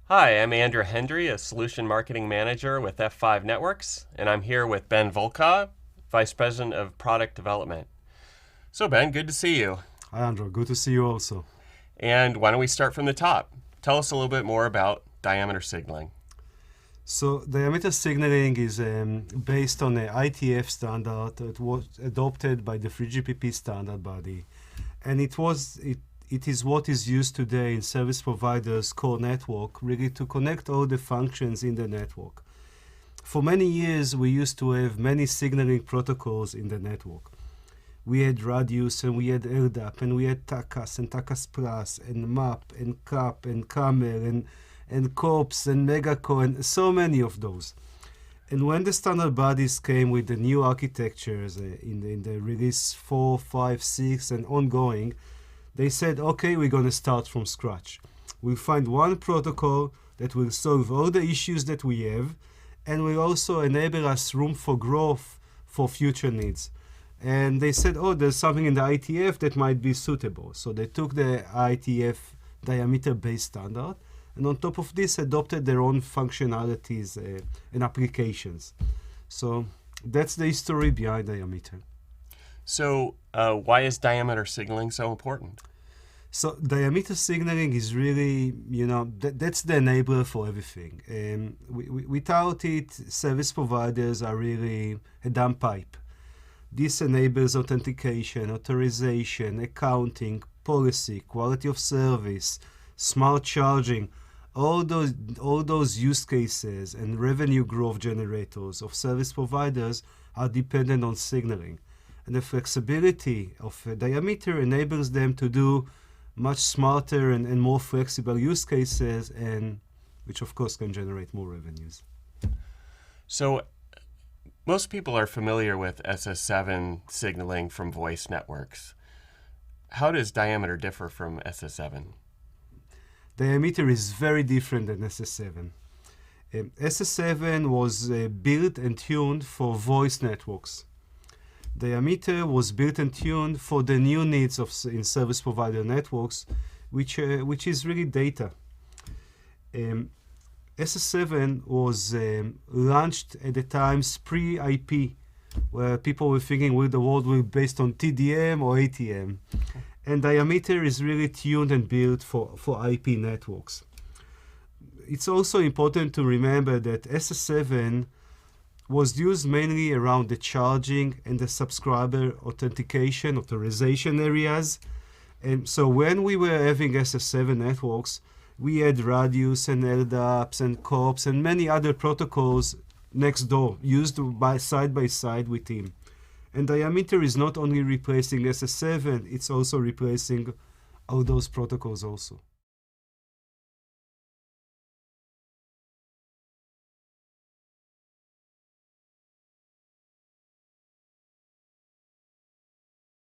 Hi, I'm Andrew Hendry, a Solution Marketing Manager with F5 Networks, and I'm here with Ben Volkov, Vice President of Product Development. So Ben, good to see you. Hi, Andrew. Good to see you also. And why don't we start from the top? Tell us a little bit more about diameter signaling. So diameter signaling is based on an ITF standard that was adopted by the 3GPP standard body, and it is what is used today in service providers' core network, really to connect all the functions in the network. For many years, we used to have many signaling protocols in the network. We had Radius, and we had LDAP, and we had TACAS, and TACAS Plus, and MAP, and CAP, and CAMER, and CORPS, and Megaco, and so many of those. And when the standard bodies came with the new architectures in the release 4, 5, 6, and ongoing, they said, okay, we're going to start from scratch. We'll find one protocol that will solve all the issues that we have, and will also enable us room for growth for future needs. And they said, oh, there's something in the ITF that might be suitable. So they took the ITF diameter-based standard, and on top of this, adopted their own functionalities and applications. So that's the history behind diameter. So why is diameter signaling so important? So diameter signaling is really, that's the enabler for everything. Without it, service providers are really a dumb pipe. This enables authentication, authorization, accounting, policy, quality of service, smart charging. All those use cases and revenue growth generators of service providers are dependent on signaling. And the flexibility of a diameter enables them to do much smarter and more flexible use cases, and which of course can generate more revenues. So most people are familiar with SS7 signaling from voice networks. How does diameter differ from SS7? Diameter is very different than SS7. SS7 was built and tuned for voice networks. Diameter was built and tuned for the new needs in service provider networks, which is really data. SS7 was launched at the times pre-IP, where people were thinking, well, the world will be based on TDM or ATM. And diameter is really tuned and built for IP networks. It's also important to remember that SS7 was used mainly around the charging and the subscriber authentication, authorization areas. And so when we were having SS7 networks, we had Radius and LDAPs and CORPS and many other protocols next door, used side by side with him. And diameter is not only replacing SS7, it's also replacing all those protocols also.